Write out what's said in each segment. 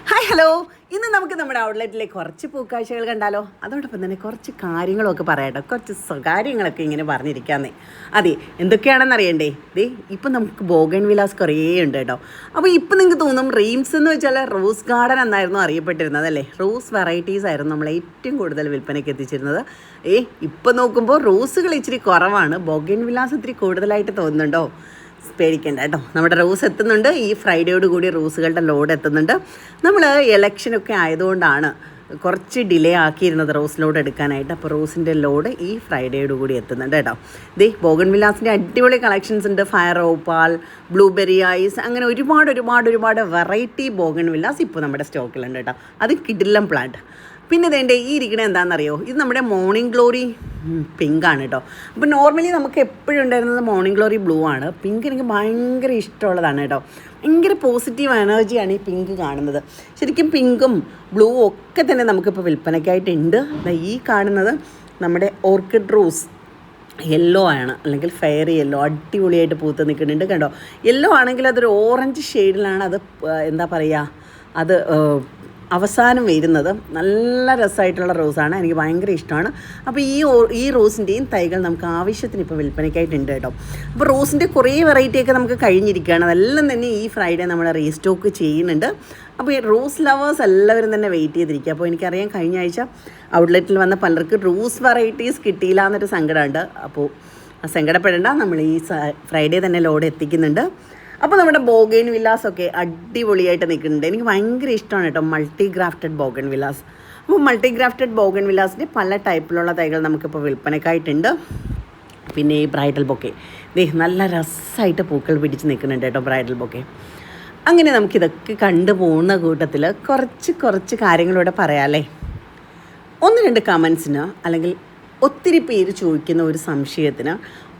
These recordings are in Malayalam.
ഹായ് ഹലോ, ഇന്ന് നമുക്ക് നമ്മുടെ ഔട്ട്ലെറ്റിലെ കുറച്ച് പൂക്കാഴ്ചകൾ കണ്ടാലോ. അതോടൊപ്പം തന്നെ കുറച്ച് കാര്യങ്ങളൊക്കെ പറയട്ടെ, കുറച്ച് സ്വകാര്യങ്ങളൊക്കെ ഇങ്ങനെ പറഞ്ഞിരിക്കാന്നേ. അതെ, എന്തൊക്കെയാണെന്ന് അറിയണ്ടേ. ഇപ്പം നമുക്ക് ബോഗൻ വിലാസ് കുറേ ഉണ്ട് കേട്ടോ. അപ്പോൾ ഇപ്പം നിങ്ങൾക്ക് തോന്നും റീംസ് എന്ന് വെച്ചാൽ റോസ് ഗാർഡൻ എന്നായിരുന്നു അറിയപ്പെട്ടിരുന്നത് അല്ലേ. റോസ് വെറൈറ്റീസ് ആയിരുന്നു നമ്മൾ ഏറ്റവും കൂടുതൽ വിൽപ്പനയ്ക്ക് എത്തിച്ചിരുന്നത്. ഇപ്പം നോക്കുമ്പോൾ റോസുകൾ ഇച്ചിരി കുറവാണ്, ബോഗൻ വിലാസ് ഇത്തിരി കൂടുതലായിട്ട് തോന്നുന്നുണ്ടോ? പേടിക്കേണ്ട കേട്ടോ, നമ്മുടെ റോസ് എത്തുന്നുണ്ട്. ഈ ഫ്രൈഡേയോട് കൂടി റോസുകളുടെ ലോഡ് എത്തുന്നുണ്ട്. നമ്മൾ ഇലക്ഷനൊക്കെ ആയതുകൊണ്ടാണ് കുറച്ച് ഡിലേ ആക്കിയിരുന്നത് റോസ് ലോഡ് എടുക്കാനായിട്ട്. അപ്പോൾ റോസിൻ്റെ ലോഡ് ഈ ഫ്രൈഡേയോട് കൂടി എത്തുന്നുണ്ട് കേട്ടോ. ബോഗൻ വിലാസിൻ്റെ അടിപൊളി കളക്ഷൻസ് ഉണ്ട്. ഫയർ ഓപ്പാൽ, ബ്ലൂബെറി ഐസ്, അങ്ങനെ ഒരുപാട് വെറൈറ്റി ബോഗൻ വിലാസ് ഇപ്പോൾ നമ്മുടെ സ്റ്റോക്കിലുണ്ട് കേട്ടോ. അത് കിഡിലം പ്ലാന്റ്. പിന്നെ ഇതേണ്ട ഈ ഇരിക്കണ എന്താണെന്നറിയോ, ഇത് നമ്മുടെ മോർണിംഗ് ഗ്ലോറി പിങ്കാണ് കേട്ടോ. അപ്പോൾ നോർമലി നമുക്ക് എപ്പോഴും ഉണ്ടായിരുന്നത് മോർണിംഗ് ഗ്ലോറി ബ്ലൂ ആണ്. പിങ്ക് എനിക്ക് ഭയങ്കര ഇഷ്ടമുള്ളതാണ് കേട്ടോ. ഭയങ്കര പോസിറ്റീവ് എനർജിയാണ് ഈ പിങ്ക് കാണുന്നത്. ശരിക്കും പിങ്കും ബ്ലൂവും ഒക്കെ തന്നെ നമുക്കിപ്പോൾ വിൽപ്പനയ്ക്കായിട്ടുണ്ട്. ഈ കാണുന്നത് നമ്മുടെ ഓർക്കിഡ് റോസ് യെല്ലോ ആണ്, അല്ലെങ്കിൽ ഫെയർ യെല്ലോ, അടിപൊളിയായിട്ട് പൂത്ത് നിൽക്കുന്നുണ്ട് കണ്ടോ. യെല്ലോ ആണെങ്കിൽ അതൊരു ഓറഞ്ച് ഷെയ്ഡിലാണ് അത് എന്താ പറയുക, അത് അവസാനം വരുന്നത്. നല്ല രസമായിട്ടുള്ള റോസാണ്, എനിക്ക് ഭയങ്കര ഇഷ്ടമാണ്. അപ്പോൾ ഈ റോസിൻ്റെയും തൈകൾ നമുക്ക് ആവശ്യത്തിന് ഇപ്പോൾ വിൽപ്പനയ്ക്കായിട്ടുണ്ട് കേട്ടോ. അപ്പോൾ റോസിൻ്റെ കുറേ വെറൈറ്റിയൊക്കെ നമുക്ക് കഴിഞ്ഞിരിക്കുകയാണ്. അതെല്ലാം തന്നെ ഈ ഫ്രൈഡേ നമ്മൾ റീസ്റ്റോക്ക് ചെയ്യുന്നുണ്ട്. അപ്പോൾ ഈ റോസ് ലവേഴ്സ് എല്ലാവരും തന്നെ വെയിറ്റ് ചെയ്തിരിക്കുക. അപ്പോൾ എനിക്കറിയാം കഴിഞ്ഞ ആഴ്ച ഔട്ട്ലെറ്റിൽ വന്ന പലർക്ക് റോസ് വെറൈറ്റീസ് കിട്ടിയില്ല എന്നൊരു സങ്കടമുണ്ട്. അപ്പോൾ സങ്കടപ്പെടേണ്ട, നമ്മൾ ഈ ഫ്രൈഡേ തന്നെ ലോഡ് എത്തിക്കുന്നുണ്ട്. അപ്പോൾ നമ്മുടെ ബോഗൻ വിലാസൊക്കെ അടിപൊളിയായിട്ട് നിൽക്കുന്നുണ്ട്. എനിക്ക് ഭയങ്കര ഇഷ്ടമാണ് കേട്ടോ മൾട്ടി ഗ്രാഫ്റ്റഡ് ബോഗൻ വിലാസ്. അപ്പോൾ മൾട്ടി ഗ്രാഫ്റ്റഡ് ബോഗൻ വിലാസിൻ്റെ പല ടൈപ്പിലുള്ള തൈകൾ നമുക്കിപ്പോൾ വിൽപ്പനക്കായിട്ടുണ്ട്. പിന്നെ ഈ ബ്രൈഡൽ ബൊക്കെ നല്ല രസമായിട്ട് പൂക്കൾ പിടിച്ച് നിൽക്കുന്നുണ്ട് കേട്ടോ ബ്രൈഡൽ ബൊക്കെ. അങ്ങനെ നമുക്കിതൊക്കെ കണ്ടു പോകുന്ന കൂട്ടത്തിൽ കുറച്ച് കാര്യങ്ങളിവിടെ പറയാമല്ലേ. 1-2 കമൻസിന്, അല്ലെങ്കിൽ ഒത്തിരി പേര് ചോദിക്കുന്ന ഒരു സംശയത്തിന്,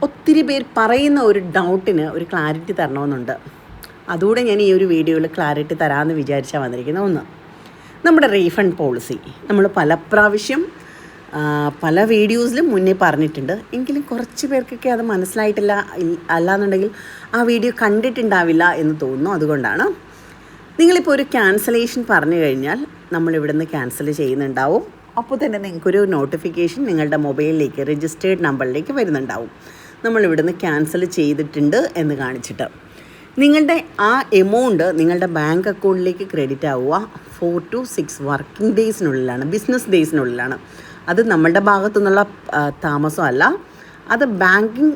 ഒത്തിരി പേർ പറയുന്ന ഒരു ഡൗട്ടിന് ഒരു ക്ലാരിറ്റി തരണമെന്നുണ്ട്. അതുകൂടെ ഞാൻ ഈ ഒരു വീഡിയോയിൽ ക്ലാരിറ്റി തരാമെന്ന് വിചാരിച്ചാൽ വന്നിരിക്കുന്ന ഒന്ന്, നമ്മുടെ റീഫണ്ട് പോളിസി. നമ്മൾ പല പ്രാവശ്യം പല വീഡിയോസിലും മുന്നേ പറഞ്ഞിട്ടുണ്ട്. എങ്കിലും കുറച്ച് പേർക്കൊക്കെ അത് മനസ്സിലായിട്ടില്ല, അല്ലാന്നുണ്ടെങ്കിൽ ആ വീഡിയോ കണ്ടിട്ടുണ്ടാവില്ല എന്ന് തോന്നുന്നു. അതുകൊണ്ടാണ്, നിങ്ങളിപ്പോൾ ഒരു ക്യാൻസലേഷൻ പറഞ്ഞു കഴിഞ്ഞാൽ നമ്മളിവിടെ നിന്ന് ക്യാൻസൽ ചെയ്യുന്നുണ്ടാവും. അപ്പോൾ തന്നെ നിങ്ങൾക്കൊരു നോട്ടിഫിക്കേഷൻ നിങ്ങളുടെ മൊബൈലിലേക്ക് രജിസ്റ്റേർഡ് നമ്പറിലേക്ക് വരുന്നുണ്ടാവും, നമ്മളിവിടുന്ന് ക്യാൻസൽ ചെയ്തിട്ടുണ്ട് എന്ന് കാണിച്ചിട്ട്. നിങ്ങളുടെ ആ എമൗണ്ട് നിങ്ങളുടെ ബാങ്ക് അക്കൗണ്ടിലേക്ക് ക്രെഡിറ്റ് ആവുക 4 to 6 വർക്കിംഗ് ഡേയ്സിനുള്ളിലാണ്, ബിസിനസ് ഡേയ്സിനുള്ളിലാണ്. അത് നമ്മളുടെ ഭാഗത്തു നിന്നുള്ള താമസമല്ല, അത് ബാങ്കിങ്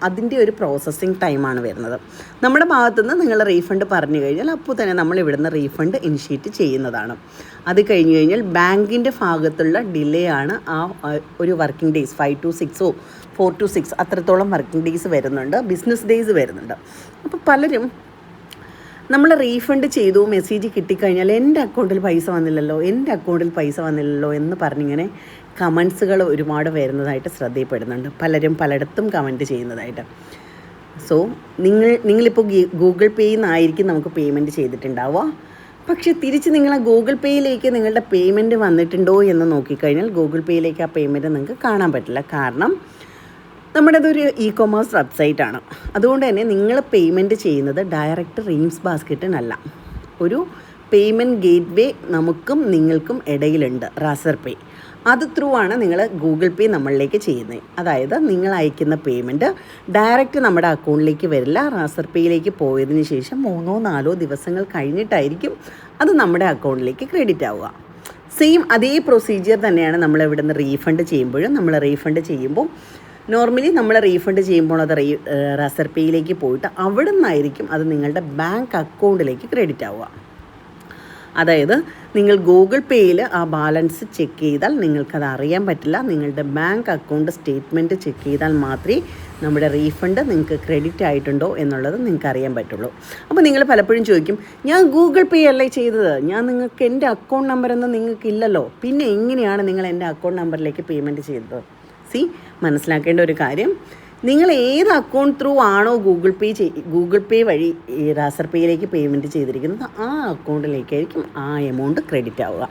അതിൻ്റെ ഒരു പ്രോസസ്സിങ് ടൈമാണ് വരുന്നത്. നമ്മുടെ ഭാഗത്തുനിന്ന് നിങ്ങൾ റീഫണ്ട് പറഞ്ഞു കഴിഞ്ഞാൽ അപ്പോൾ തന്നെ നമ്മൾ ഇവിടുന്ന് റീഫണ്ട് ഇനിഷ്യേറ്റ് ചെയ്യുന്നതാണ്. അത് കഴിഞ്ഞ് കഴിഞ്ഞാൽ ബാങ്കിൻ്റെ ഭാഗത്തുള്ള ഡിലേ ആണ് ആ ഒരു വർക്കിംഗ് ഡേയ്സ്, 5 to 6 4 to 6 അത്രത്തോളം വർക്കിംഗ് ഡേയ്സ് വരുന്നുണ്ട്, ബിസിനസ് ഡേയ്സ് വരുന്നുണ്ട്. അപ്പോൾ പലരും നമ്മൾ റീഫണ്ട് ചെയ്തു മെസ്സേജ് കിട്ടിക്കഴിഞ്ഞാൽ എൻ്റെ അക്കൗണ്ടിൽ പൈസ വന്നില്ലല്ലോ എന്ന് പറഞ്ഞിങ്ങനെ കമൻസുകൾ ഒരുപാട് വരുന്നതായിട്ട് ശ്രദ്ധയിൽപ്പെടുന്നുണ്ട്. പലരും പലയിടത്തും കമൻറ്റ് ചെയ്യുന്നതായിട്ട്. സോ നിങ്ങളിപ്പോൾ ഗൂഗിൾ പേയിൽ നിന്നായിരിക്കും നമുക്ക് പേയ്മെൻറ്റ് ചെയ്തിട്ടുണ്ടാവുക. പക്ഷേ തിരിച്ച് നിങ്ങൾ ഗൂഗിൾ പേയിലേക്ക് നിങ്ങളുടെ പേയ്മെൻറ്റ് വന്നിട്ടുണ്ടോ എന്ന് നോക്കിക്കഴിഞ്ഞാൽ ഗൂഗിൾ പേയിലേക്ക് ആ പേയ്മെൻറ്റ് നിങ്ങൾക്ക് കാണാൻ പറ്റില്ല. കാരണം നമ്മുടേതൊരു ഇ-കൊമേഴ്സ് വെബ്സൈറ്റാണ്. അതുകൊണ്ട് തന്നെ നിങ്ങൾ പേയ്മെൻറ്റ് ചെയ്യുന്നത് ഡയറക്റ്റ് റീംസ് ബാസ്ക്കറ്റിനല്ല. ഒരു പേയ്മെൻറ്റ് ഗേറ്റ് വേ നമുക്കും നിങ്ങൾക്കും ഇടയിലുണ്ട്, റാസർ പേ. അത് ത്രൂ ആണ് നിങ്ങൾ ഗൂഗിൾ പേ നമ്മളിലേക്ക് ചെയ്യുന്നത്. അതായത് നിങ്ങൾ അയക്കുന്ന പേയ്മെൻറ്റ് ഡയറക്റ്റ് നമ്മുടെ അക്കൗണ്ടിലേക്ക് വരില്ല. റാസർ പേയിലേക്ക് പോയതിന് ശേഷം 3-4 ദിവസങ്ങൾ കഴിഞ്ഞിട്ടായിരിക്കും അത് നമ്മുടെ അക്കൗണ്ടിലേക്ക് ക്രെഡിറ്റ് ആവുക. സെയിം അതേ പ്രൊസീജിയർ തന്നെയാണ് നമ്മൾ ഇവിടെ നിന്ന് റീഫണ്ട് ചെയ്യുമ്പോഴും. നമ്മൾ റീഫണ്ട് ചെയ്യുമ്പോൾ നോർമലി നമ്മൾ റീഫണ്ട് ചെയ്യുമ്പോൾ അത് റാസർ പേയിലേക്ക് പോയിട്ട് അവിടെ നിന്നായിരിക്കും അത് നിങ്ങളുടെ ബാങ്ക് അക്കൗണ്ടിലേക്ക് ക്രെഡിറ്റ് ആവുക. അതായത് നിങ്ങൾ ഗൂഗിൾ പേയിൽ ആ ബാലൻസ് ചെക്ക് ചെയ്താൽ നിങ്ങൾക്കത് അറിയാൻ പറ്റില്ല. നിങ്ങളുടെ ബാങ്ക് അക്കൗണ്ട് സ്റ്റേറ്റ്മെൻറ്റ് ചെക്ക് ചെയ്താൽ മാത്രമേ നമ്മുടെ റീഫണ്ട് നിങ്ങൾക്ക് ക്രെഡിറ്റ് ആയിട്ടുണ്ടോ എന്നുള്ളത് നിങ്ങൾക്ക് അറിയാൻ പറ്റുള്ളൂ. അപ്പോൾ നിങ്ങൾ പലപ്പോഴും ചോദിക്കും, ഞാൻ ഗൂഗിൾ പേ അല്ലേ ചെയ്തത്, നിങ്ങൾക്ക് എൻ്റെ അക്കൗണ്ട് നമ്പറൊന്നും നിങ്ങൾക്കില്ലല്ലോ, പിന്നെ എങ്ങനെയാണ് നിങ്ങൾ എൻ്റെ അക്കൗണ്ട് നമ്പറിലേക്ക് പേയ്മെൻറ്റ് ചെയ്തത്? മനസ്സിലാക്കേണ്ട ഒരു കാര്യം, നിങ്ങൾ ഏത് അക്കൗണ്ട് ത്രൂ ആണോ ഗൂഗിൾ പേ വഴി ഈ റാസർ പേയിലേക്ക് പേയ്മെൻറ്റ് ചെയ്തിരിക്കുന്നത്, ആ അക്കൗണ്ടിലേക്കായിരിക്കും ആ എമൗണ്ട് ക്രെഡിറ്റ് ആവുക.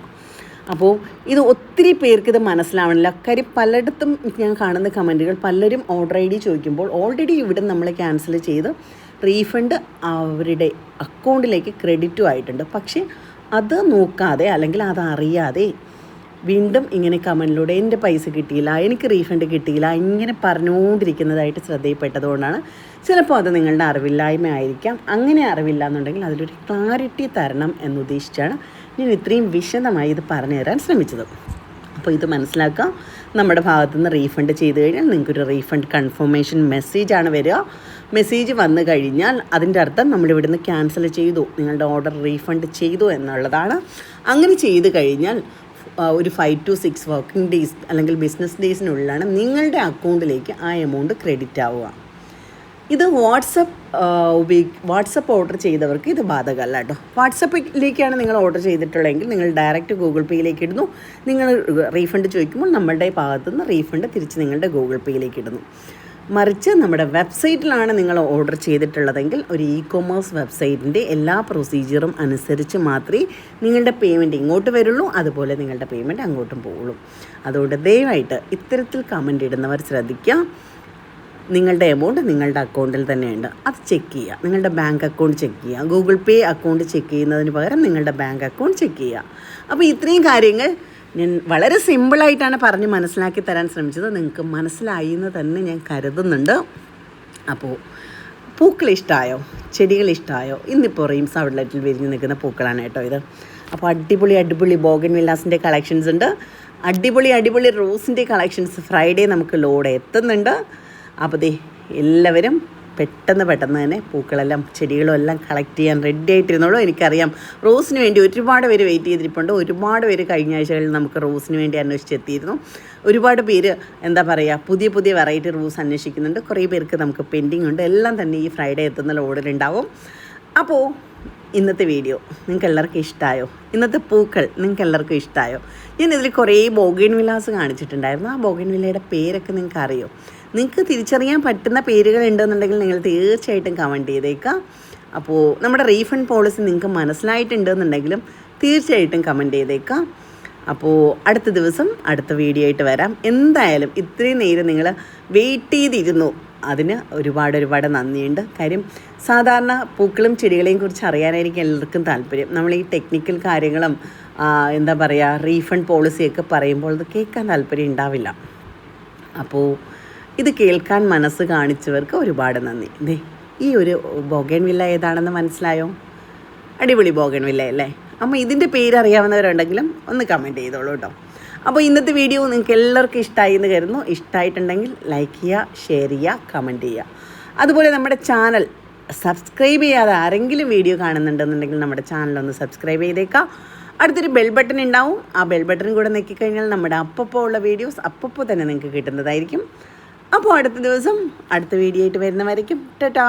അപ്പോൾ ഇത് ഒത്തിരി പേർക്ക് ഇത് മനസ്സിലാവണില്ല. കാര്യം പലയിടത്തും ഞാൻ കാണുന്ന കമൻറ്റുകൾ, പലരും ഓർഡർ ID ചോദിക്കുമ്പോൾ ഓൾറെഡി ഇവിടെ നമ്മൾ ക്യാൻസൽ ചെയ്ത് റീഫണ്ട് അവരുടെ അക്കൗണ്ടിലേക്ക് ക്രെഡിറ്റും ആയിട്ടുണ്ട്. പക്ഷേ അത് നോക്കാതെ അല്ലെങ്കിൽ അതറിയാതെ വീണ്ടും ഇങ്ങനെ കമൻറ്റിലൂടെ എൻ്റെ പൈസ കിട്ടിയില്ല, എനിക്ക് റീഫണ്ട് കിട്ടിയില്ല, ഇങ്ങനെ പറഞ്ഞുകൊണ്ടിരിക്കുന്നതായിട്ട് ശ്രദ്ധയിൽപ്പെട്ടതുകൊണ്ടാണ്. ചിലപ്പോൾ അത് നിങ്ങളുടെ അറിവില്ലായ്മ ആയിരിക്കാം. അങ്ങനെ അറിവില്ല എന്നുണ്ടെങ്കിൽ അതിലൊരു ക്ലാരിറ്റി തരണം എന്നുദ്ദേശിച്ചാണ് ഞാൻ ഇത്രയും വിശദമായി ഇത് പറഞ്ഞു തരാൻ ശ്രമിച്ചത്. അപ്പോൾ ഇത് മനസ്സിലാക്കുക. നമ്മുടെ ഭാഗത്തു നിന്ന് റീഫണ്ട് ചെയ്ത് കഴിഞ്ഞാൽ നിങ്ങൾക്കൊരു റീഫണ്ട് കൺഫർമേഷൻ മെസ്സേജാണ് വരിക. മെസ്സേജ് വന്നു കഴിഞ്ഞാൽ അതിൻ്റെ അർത്ഥം നമ്മളിവിടുന്ന് ക്യാൻസൽ ചെയ്തു, നിങ്ങളുടെ ഓർഡർ റീഫണ്ട് ചെയ്തു എന്നുള്ളതാണ്. അങ്ങനെ ചെയ്ത് കഴിഞ്ഞാൽ ഒരു 5 to 6 വർക്കിംഗ് ഡേയ്സ് അല്ലെങ്കിൽ ബിസിനസ് ഡേയ്സിനുള്ളിലാണ് നിങ്ങളുടെ അക്കൗണ്ടിലേക്ക് ആ എമൗണ്ട് ക്രെഡിറ്റ് ആവുക. ഇത് വാട്സപ്പ് ഓർഡർ ചെയ്തവർക്ക് ഇത് ബാധകമല്ല കേട്ടോ. വാട്സപ്പിലേക്കാണ് നിങ്ങൾ ഓർഡർ ചെയ്തിട്ടുള്ളതെങ്കിൽ നിങ്ങൾ ഡയറക്റ്റ് ഗൂഗിൾ പേയിലേക്ക് ഇടുന്നു. നിങ്ങൾ റീഫണ്ട് ചോദിക്കുമ്പോൾ നമ്മളുടെ ഭാഗത്തുനിന്ന് റീഫണ്ട് തിരിച്ച് നിങ്ങളുടെ ഗൂഗിൾ പേയിലേക്ക് ഇടുന്നു. മറിച്ച് നമ്മുടെ വെബ്സൈറ്റിലാണ് നിങ്ങൾ ഓർഡർ ചെയ്തിട്ടുള്ളതെങ്കിൽ ഒരു ഇ-കൊമേഴ്സ് വെബ്സൈറ്റിൻ്റെ എല്ലാ പ്രൊസീജിയറും അനുസരിച്ച് മാത്രമേ നിങ്ങളുടെ പേയ്മെൻറ്റ് ഇങ്ങോട്ട് വരുള്ളൂ, അതുപോലെ നിങ്ങളുടെ പേയ്മെൻറ്റ് അങ്ങോട്ടും പോകുള്ളൂ. അതുകൊണ്ട് ദയവായിട്ട് ഇത്തരത്തിൽ കമൻ്റ് ഇടുന്നവർ ശ്രദ്ധിക്കുക. നിങ്ങളുടെ എമൗണ്ട് നിങ്ങളുടെ അക്കൗണ്ടിൽ തന്നെയുണ്ട്, അത് ചെക്ക് ചെയ്യുക. നിങ്ങളുടെ ബാങ്ക് അക്കൗണ്ട് ചെക്ക് ചെയ്യുക. ഗൂഗിൾ പേ അക്കൗണ്ട് ചെക്ക് ചെയ്യുന്നതിന് പകരം നിങ്ങളുടെ ബാങ്ക് അക്കൗണ്ട് ചെക്ക് ചെയ്യുക. അപ്പോൾ ഇത്രയും കാര്യങ്ങൾ ഞാൻ വളരെ സിമ്പിളായിട്ടാണ് പറഞ്ഞ് മനസ്സിലാക്കി തരാൻ ശ്രമിച്ചത്. നിങ്ങൾക്ക് മനസ്സിലായി എന്ന് തന്നെ ഞാൻ കരുതുന്നുണ്ട്. അപ്പോൾ പൂക്കൾ ഇഷ്ടമായോ, ചെടികൾ ഇഷ്ടമായോ? ഇന്നിപ്പോൾ റീംസ് ഔട്ട്ലെറ്റിൽ വിരിഞ്ഞ് നിൽക്കുന്ന പൂക്കളാണ് കേട്ടോ ഇത്. അപ്പോൾ അടിപൊളി ബോഗൻവില്ലാസിൻ്റെ കളക്ഷൻസ് ഉണ്ട്. അടിപൊളി റോസിൻ്റെ കളക്ഷൻസ് ഫ്രൈഡേ നമുക്ക് ലോഡ് എത്തുന്നുണ്ട്. അപ്പോൾ എല്ലാവരും പെട്ടെന്ന് തന്നെ പൂക്കളെല്ലാം ചെടികളും എല്ലാം കളക്ട് ചെയ്യാൻ റെഡി ആയിട്ടിരുന്നോളൂ. എനിക്കറിയാം റോസിന് വേണ്ടി ഒരുപാട് പേര് വെയിറ്റ് ചെയ്തിരിപ്പുണ്ട്. ഒരുപാട് പേര് കഴിഞ്ഞ ആഴ്ചകളിൽ നമുക്ക് റോസിന് വേണ്ടി അന്വേഷിച്ചെത്തിയിരുന്നു. ഒരുപാട് പേര് എന്താ പറയുക, പുതിയ വെറൈറ്റി റോസ് അന്വേഷിക്കുന്നുണ്ട്. കുറേ പേർക്ക് നമുക്ക് പെൻഡിങ് ഉണ്ട്. എല്ലാം തന്നെ ഈ ഫ്രൈഡേ എത്തുന്ന ലോഡിലുണ്ടാവും. അപ്പോൾ ഇന്നത്തെ വീഡിയോ നിങ്ങൾക്ക് എല്ലാവർക്കും ഇഷ്ടമായോ? ഇന്നത്തെ പൂക്കൾ നിങ്ങൾക്ക് എല്ലാവർക്കും ഇഷ്ടമായോ? ഞാനിതിൽ കുറേ ബോഗൻവില്ലാസ് കാണിച്ചിട്ടുണ്ടായിരുന്നു. ആ ബോഗൻവില്ലയുടെ പേരൊക്കെ നിങ്ങൾക്ക് അറിയോ? നിങ്ങൾക്ക് തിരിച്ചറിയാൻ പറ്റുന്ന പേരുകൾ ഉണ്ടെന്നുണ്ടെങ്കിൽ നിങ്ങൾ തീർച്ചയായിട്ടും കമൻറ്റ് ചെയ്തേക്കാം. അപ്പോൾ നമ്മുടെ റീഫണ്ട് പോളിസി നിങ്ങൾക്ക് മനസ്സിലായിട്ടുണ്ടെന്നുണ്ടെങ്കിലും തീർച്ചയായിട്ടും കമൻറ്റ് ചെയ്തേക്കാം. അപ്പോൾ അടുത്ത ദിവസം അടുത്ത വീഡിയോ ആയിട്ട് വരാം. എന്തായാലും ഇത്രയും നേരം നിങ്ങൾ വെയിറ്റ് ചെയ്തിരുന്നു, അതിന് ഒരുപാട് നന്ദിയുണ്ട്. കാര്യം സാധാരണ പൂക്കളും ചെടികളെയും കുറിച്ച് അറിയാനായിരിക്കും എല്ലാവർക്കും താല്പര്യം. നമ്മൾ ഈ ടെക്നിക്കൽ കാര്യങ്ങളും എന്താ പറയുക, റീഫണ്ട് പോളിസിയൊക്കെ പറയുമ്പോൾ അത് കേൾക്കാൻ താല്പര്യം ഉണ്ടാവില്ല. അപ്പോൾ ഇത് കേൾക്കാൻ മനസ്സ് കാണിച്ചവർക്ക് ഒരുപാട് നന്ദി. ഈ ഒരു ബോഗൻവില്ല ഏതാണെന്ന് മനസ്സിലായോ? അടിപൊളി ബോഗൻവില്ല അല്ലേ? അപ്പോൾ ഇതിൻ്റെ പേര് അറിയാവുന്നവരുണ്ടെങ്കിലും ഒന്ന് കമൻറ്റ് ചെയ്തോളൂ കേട്ടോ. അപ്പോൾ ഇന്നത്തെ വീഡിയോ നിങ്ങൾക്ക് എല്ലാവർക്കും ഇഷ്ടമായി എന്ന് കരുതുന്നു. ഇഷ്ടമായിട്ടുണ്ടെങ്കിൽ ലൈക്ക് ചെയ്യുക, ഷെയർ ചെയ്യുക, കമൻറ്റ് ചെയ്യുക. അതുപോലെ നമ്മുടെ ചാനൽ സബ്സ്ക്രൈബ് ചെയ്യാതെ ആരെങ്കിലും വീഡിയോ കാണുന്നുണ്ടെന്നുണ്ടെങ്കിൽ നമ്മുടെ ചാനലൊന്ന് സബ്സ്ക്രൈബ് ചെയ്തേക്കാം. അടുത്തൊരു ബെൽ ബട്ടൺ ഉണ്ടാവും. ആ ബെൽ ബട്ടൺ കൂടെ ഞെക്കിക്കഴിഞ്ഞാൽ നമ്മുടെ അപ്പോൾ ഉള്ള വീഡിയോസ് അപ്പോൾ തന്നെ നിങ്ങൾക്ക് കിട്ടുന്നതായിരിക്കും. അപ്പോൾ അടുത്ത ദിവസം അടുത്ത വീഡിയോ ആയിട്ട് വരുന്നവരേക്കും ടാറ്റാ.